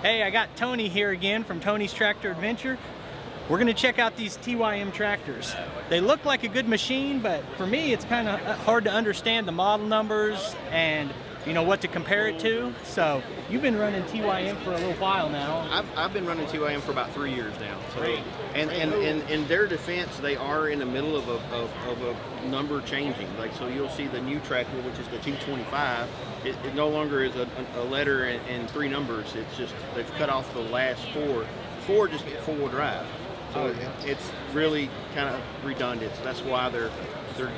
Hey, I got Tony here again from Tony's Tractor Adventure. We're gonna check out these TYM tractors. They look like a good machine, but for me it's kind of hard to understand the model numbers and what to compare it to. So you've been running TYM for a little while now. I've been running TYM for about 3 years now. So, and in their defense, they are in the middle of a number changing. Like, so you'll see the new tractor, which is the 225. It no longer is a letter and 3 numbers. It's just they've cut off the last 4. 4 just get 4-wheel drive. So it's really kind of redundant. So that's why they're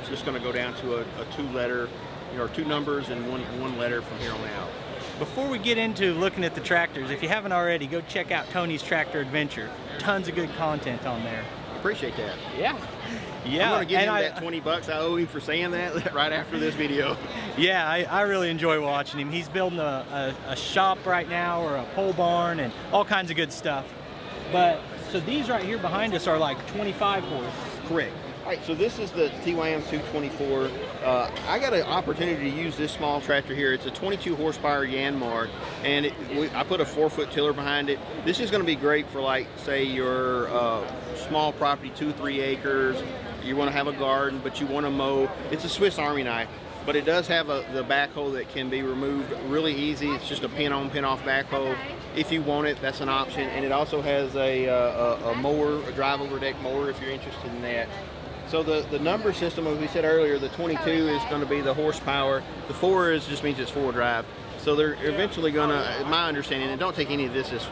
just going to go down to a 2-letter, or 2 numbers and one letter from here on out. Before we get into looking at the tractors, if you haven't already, go check out Tony's Tractor Adventure. Tons of good content on there. Appreciate that. Yeah. I'm going to give him that $20 I owe him for saying that right after this video. Yeah, I really enjoy watching him. He's building a shop right now, or a pole barn, and all kinds of good stuff. But so these right here behind us are like 25 horse. Correct. All right, so this is the TYM 224. I got an opportunity to use this small tractor here. It's a 22 horsepower Yanmar, and I put a 4-foot tiller behind it. This is going to be great for, like, say your small property, 2-3 acres. You want to have a garden, but you want to mow. It's a Swiss Army knife, but it does have the backhoe that can be removed really easy. It's just a pin-on, pin-off backhoe. If you want it, that's an option. And it also has a mower, a drive-over deck mower, if you're interested in that. So the number system, as we said earlier, the 22 is going to be the horsepower. The 4 just means it's 4-wheel drive. So they're eventually going to, my understanding, and don't take any of this as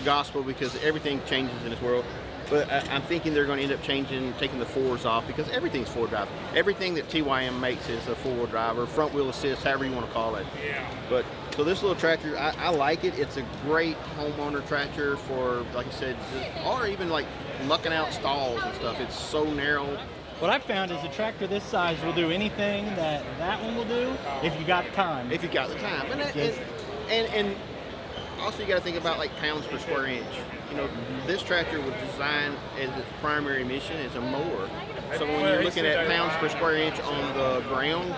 gospel because everything changes in this world, but I'm thinking they're going to end up taking the 4s off because everything's 4-wheel drive. Everything that TYM makes is a 4-wheel drive or front wheel assist, however you want to call it. Yeah. But so this little tractor, I like it. It's a great homeowner tractor for, like I said, or even like mucking out stalls and stuff. It's so narrow. What I've found is a tractor this size will do anything that one will do if you got the time. If you got the time. And also you got to think about like pounds per square inch. This tractor was designed as its primary mission as a mower. So when you're looking at pounds per square inch on the ground,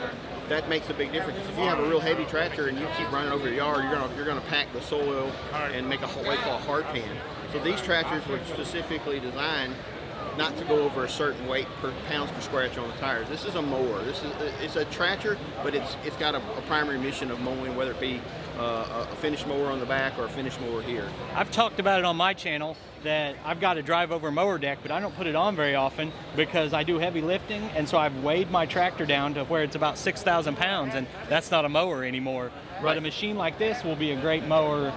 that makes a big difference. If you have a real heavy tractor and you keep running over your yard, you're gonna pack the soil and make what they call a hard pan. So these tractors were specifically designed not to go over a certain weight per pounds per square inch on the tires. This is a mower. It's a tractor, but it's got a primary mission of mowing, whether it be a finish mower on the back or a finish mower here. I've talked about it on my channel that I've got a drive over mower deck, but I don't put it on very often because I do heavy lifting, and so I've weighed my tractor down to where it's about 6,000 pounds, and that's not a mower anymore. Right. But a machine like this will be a great mower,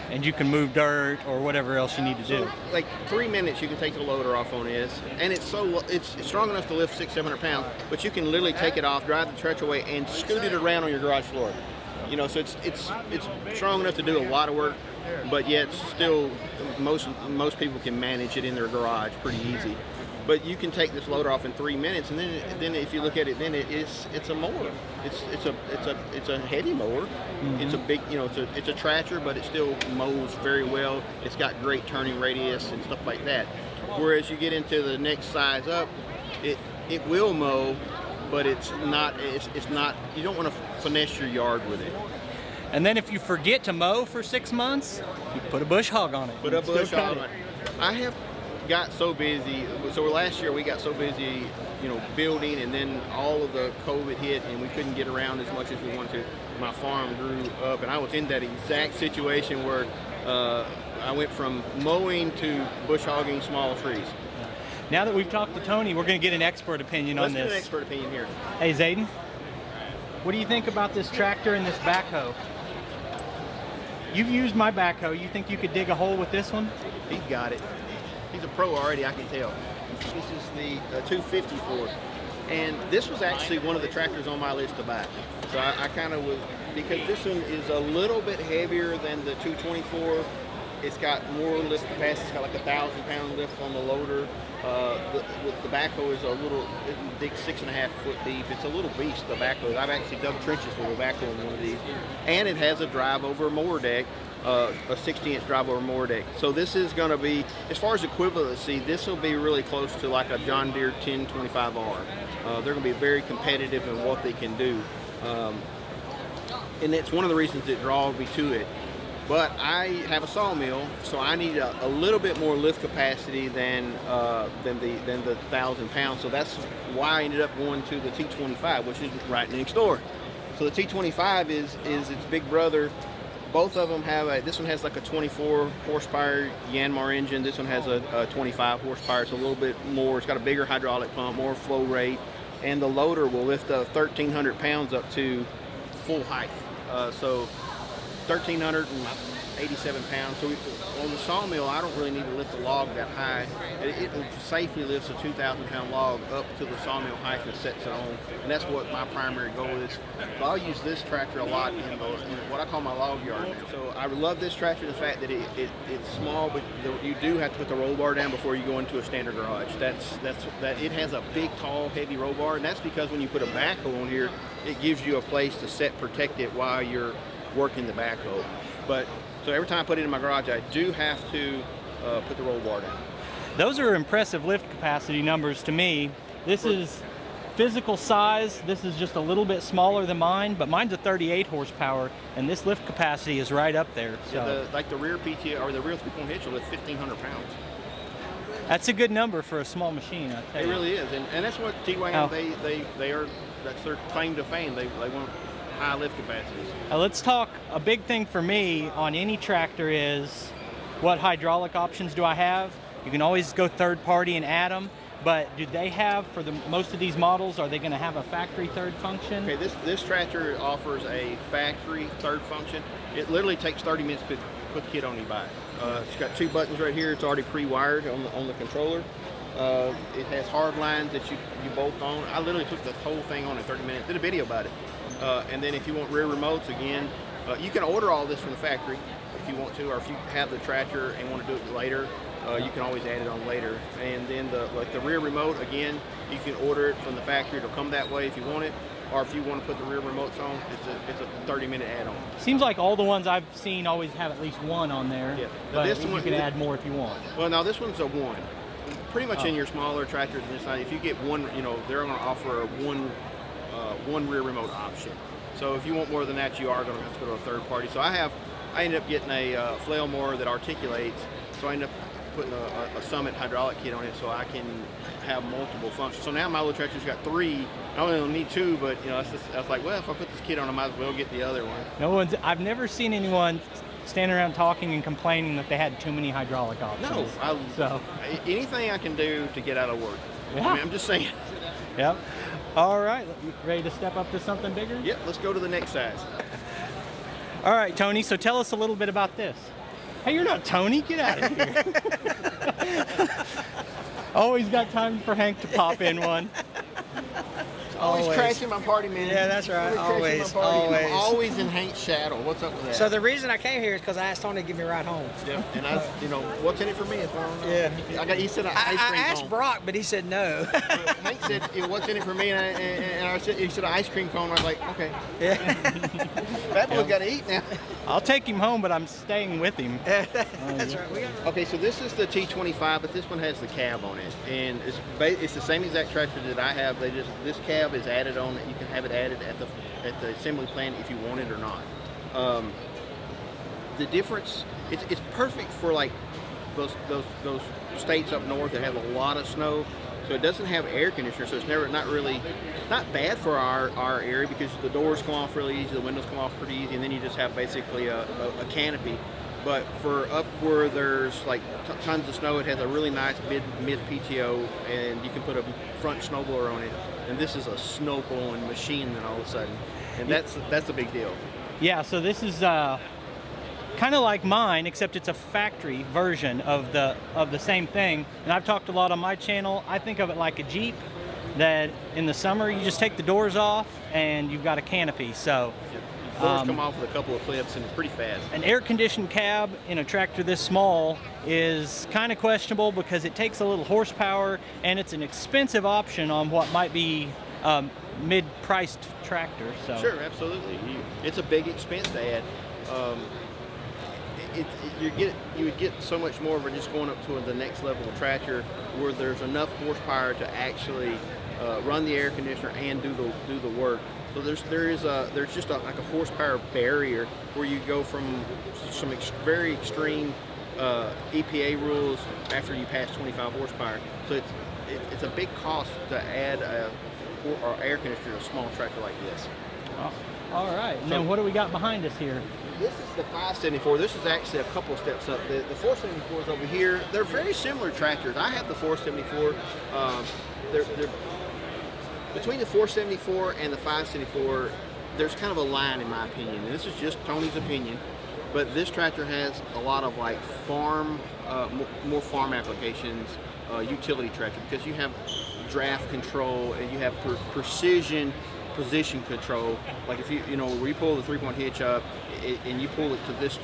and you can move dirt or whatever else you need to do. Like 3 minutes you can take the loader off on this, and it's strong enough to lift 600-700 pounds, but you can literally take it off, drive the tractor away, and scoot it around on your garage floor. So it's strong enough to do a lot of work, but yet still most people can manage it in their garage pretty easy. But you can take this loader off in 3 minutes, and then if you look at it, then it's a mower. It's a heavy mower. Mm-hmm. It's a big, it's a tractor, but it still mows very well. It's got great turning radius and stuff like that. Whereas you get into the next size up, it will mow, but it's not. You don't want to finesse your yard with it. And then if you forget to mow for 6 months, you put a bush hog on it. Put a bush hog on it. I have got so busy. So last year we got so busy, building, and then all of the COVID hit, and we couldn't get around as much as we wanted to. My farm grew up, and I was in that exact situation where I went from mowing to bush hogging small trees. Now that we've talked to Tony, we're going to get an expert opinion on this. Let's get an expert opinion here. Hey, Zayden, what do you think about this tractor and this backhoe? You've used my backhoe. You think you could dig a hole with this one? He's got it. He's a pro already, I can tell. This is the 250 Ford. And this was actually one of the tractors on my list to buy. So I kind of was, because this one is a little bit heavier than the 224. It's got more lift capacity. It's got like 1,000-pound lift on the loader. The backhoe is it digs 6.5 foot deep. It's a little beast, the backhoe. I've actually dug trenches with a backhoe in one of these. And it has a drive-over mower deck, a 60-inch drive-over mower deck. So this is going to be, as far as equivalency, this will be really close to like a John Deere 1025R. They're going to be very competitive in what they can do. And it's one of the reasons that draws me to it. But I have a sawmill, so I need a little bit more lift capacity than the 1,000 pounds. So that's why I ended up going to the T25, which is right next door. So the T25 is its big brother. Both of them have this one has like a 24 horsepower Yanmar engine. This one has a 25 horsepower. It's a little bit more. It's got a bigger hydraulic pump, more flow rate, and the loader will lift 1,300 pounds up to full height. So 1,387 pounds. So on the sawmill, I don't really need to lift the log that high. It safely lifts a 2,000 pound log up to the sawmill height and sets it on. And that's what my primary goal is. So I'll use this tractor a lot in what I call my log yard now. So I love this tractor, the fact that it's small, but you do have to put the roll bar down before you go into a standard garage. That it has a big, tall, heavy roll bar, and that's because when you put a backhoe on here, it gives you a place to set protect it while you're working the backhoe. But so every time I put it in my garage, I do have to put the roll bar down. Those are impressive lift capacity numbers to me. This is physical size. This is just a little bit smaller than mine, but mine's a 38 horsepower, and this lift capacity is right up there. So yeah, like the rear PTO or the rear 3-point hitch will lift 1,500 pounds. That's a good number for a small machine, I tell you. It really is, and that's what TYM they are. That's their claim to fame. They want high lift capacities. Let's talk. A big thing for me on any tractor is what hydraulic options do I have? You can always go third party and add them, but do they have, for most of these models, are they going to have a factory third function? Okay, this tractor offers a factory third function. It literally takes 30 minutes to put the kit on and you buy it. It's got 2 buttons right here. It's already pre-wired on the controller. It has hard lines that you bolt on. I literally took the whole thing on in 30 minutes. Did a video about it. And then if you want rear remotes, again, you can order all this from the factory if you want to, or if you have the tractor and want to do it later, you can always add it on later. And then the rear remote, again, you can order it from the factory. It'll come that way if you want it, or if you want to put the rear remotes on, it's a 30-minute add-on. Seems like all the ones I've seen always have at least one on there. Yeah. But this one, you can add more if you want. Well, now this one's a 1. Pretty much in your smaller tractors and this side, if you get one, they're going to offer one rear remote option. So if you want more than that, you are going to have to go to a third party. So I ended up getting a flail mower that articulates. So I ended up putting a Summit hydraulic kit on it so I can have multiple functions. So now my little tractor's got 3. I only need 2, but I was like, well, if I put this kit on, I might as well get the other one. I've never seen anyone standing around talking and complaining that they had too many hydraulic options. No, anything I can do to get out of work. Yeah. I mean, I'm just saying. Yep. All right, ready to step up to something bigger? Yep, let's go to the next size. All right, Tony, so tell us a little bit about this. Hey, you're not Tony, get out of here. Always got time for Hank to pop in one. Always crashing my party, man. Yeah, that's right. Always. I'm always in Hank's shadow. What's up with that? So the reason I came here is because I asked Tony to give me a ride home. Yeah, and what's in it for me? Yeah. He said ice cream cone. I asked Brock, but he said no. Hank said, what's in it for me? And he said an ice cream cone. I was like, okay. Yeah. That boy's got to eat now. I'll take him home, but I'm staying with him. That's right. Okay, so this is the T25, but this one has the cab on it, and it's the same exact tractor that I have. This cab is added on. You can have it added at the assembly plant if you want it or not. The difference, it's perfect for like those states up north that have a lot of snow. So it doesn't have air conditioner, so it's not bad for our area because the doors come off really easy, the windows come off pretty easy, and then you just have basically a canopy. But for up where there's like tons of snow, it has a really nice mid PTO, and you can put a front snowblower on it. And this is a snow blowing machine then all of a sudden, and that's a big deal. Yeah, so this is kind of like mine, except it's a factory version of the same thing. And I've talked a lot on my channel. I think of it like a Jeep, that in the summer you just take the doors off and you've got a canopy. So doors come off with a couple of clips and it's pretty fast. An air-conditioned cab in a tractor this small is kind of questionable because it takes a little horsepower and it's an expensive option on what might be mid-priced tractor. So sure, absolutely. It's a big expense to add. You would get so much more of it just going up to the next level of tractor where there's enough horsepower to actually run the air conditioner and do the work. So there's just like a horsepower barrier where you go from some very extreme EPA rules after you pass 25 horsepower. So it's a big cost to add or air conditioner to a small tractor like this. Oh, all right. So, now what do we got behind us here? This is the 574. This is actually a couple steps up. The 474 is over here. They're very similar tractors. I have the 474. They're between the 474 and the 574. There's kind of a line, in my opinion, and this is just Tony's opinion. But this tractor has a lot of like farm, more farm applications, utility tractor, because you have draft control and you have precision position control. Like if you know where you pull the 3-point hitch up and you pull it to this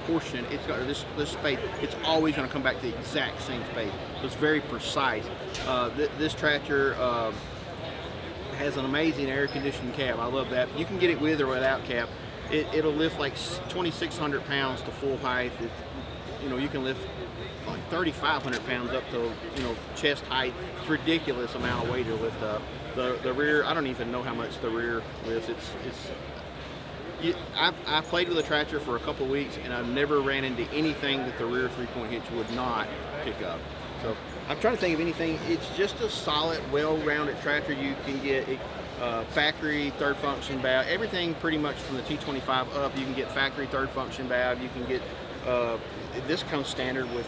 portion, it's got this space. It's always going to come back to the exact same space. So it's very precise. This tractor has an amazing air conditioning cab. I love that. You can get it with or without cab. It'll lift like 2,600 pounds to full height. You can lift like 3,500 pounds up to chest height. It's ridiculous amount of weight to lift up. The rear, I don't even know how much the rear lifts. I played with a tractor for a couple of weeks and I've never ran into anything that the rear 3-point hitch would not pick up. So I'm trying to think of anything. It's just a solid, well-rounded tractor. You can get factory third function valve, everything pretty much from the T25 up. You can get factory third function valve. You can get this comes standard with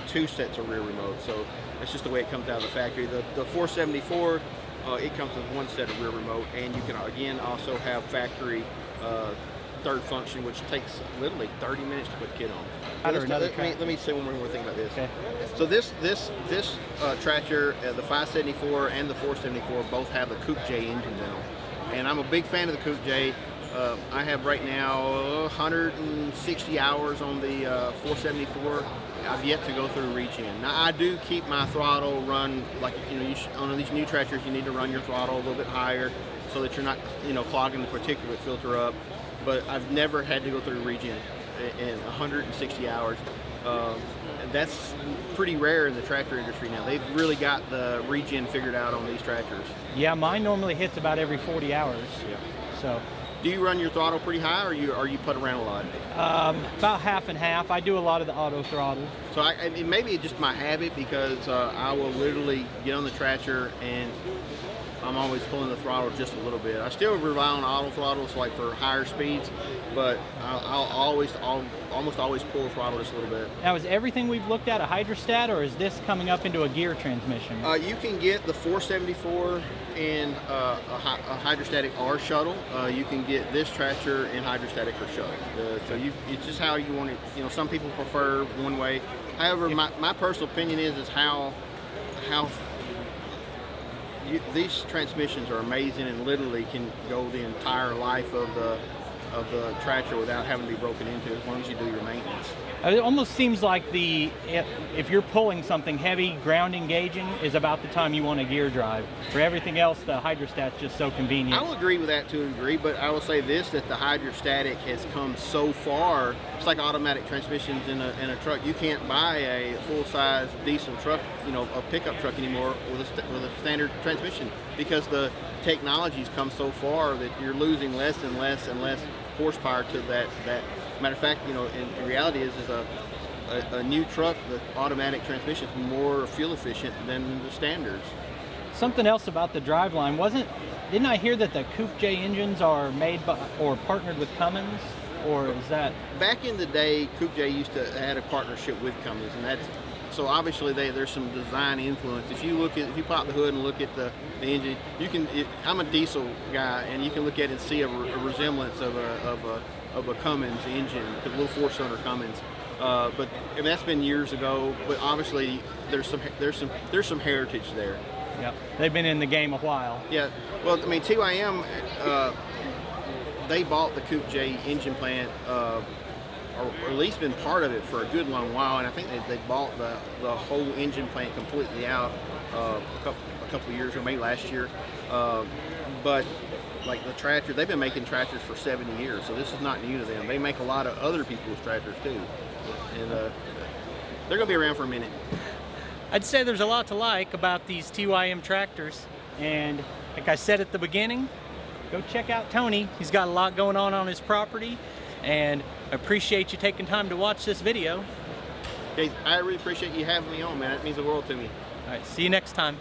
2 sets of rear remotes. So that's just the way it comes out of the factory. The 474. It comes with 1 set of rear remote, and you can again also have factory third function, which takes literally 30 minutes to put the kit on. Let me say one more thing about this. Okay. So this tractor, the 574 and the 474, both have the Coupe J engines in them, and I'm a big fan of the Coupe J. I have right now 160 hours on the 474. I've yet to go through regen. Now I do keep my throttle run like on these new tractors. You need to run your throttle a little bit higher so that you're not clogging the particulate filter up. But I've never had to go through regen in 160 hours. That's pretty rare in the tractor industry now. They've really got the regen figured out on these tractors. Yeah, mine normally hits about every 40 hours. Yeah. So. Do you run your throttle pretty high, or you put around a lot? About half and half. I do a lot of the auto throttle. So it may be just my habit, because I will literally get on the tractor and I'm always pulling the throttle just a little bit. I still rely on auto throttles like for higher speeds, but I'll almost always pull the throttle just a little bit. Now, is everything we've looked at a hydrostat, or is this coming up into a gear transmission? You can get the 474 in a hydrostatic or shuttle. You can get this tractor in hydrostatic or shuttle. So it's just how you want it. Some people prefer one way. However, my personal opinion is how these transmissions are amazing and literally can go the entire life of the tractor without having to be broken into, as long as you do your maintenance. It almost seems like if you're pulling something heavy, ground engaging is about the time you want a gear drive. For everything else, the hydrostat's just so convenient. I will agree with that to a degree, but I will say this, that the hydrostatic has come so far. It's like automatic transmissions in a truck. You can't buy a full-size diesel truck, a pickup truck anymore with a standard transmission, because the technology's come so far that you're losing less and less and less horsepower to that. Matter of fact, in reality is a new truck, the automatic transmission is more fuel efficient than the standards. Something else about the driveline, didn't I hear that the Coupe J engines are made by or partnered with Cummins, or is that? Back in the day, Coupe J used to had a partnership with Cummins, and so obviously there's some design influence. If you pop the hood and look at the engine, I'm a diesel guy, and you can look at it and see a resemblance of a Cummins engine, a little 4-cylinder Cummins. But that's been years ago. But obviously there's some heritage there. Yeah, they've been in the game a while. Yeah. Well, TYM they bought the Coupe J engine plant, or at least been part of it for a good long while, and I think they bought the whole engine plant completely out a couple of years ago, maybe last year. But like the tractor, they've been making tractors for 70 years, so this is not new to them. They make a lot of other people's tractors too, and they're going to be around for a minute. I'd say there's a lot to like about these TYM tractors, and like I said at the beginning, go check out Tony. He's got a lot going on his property, and I appreciate you taking time to watch this video. Okay, I really appreciate you having me on, man. It means the world to me. All right, see you next time.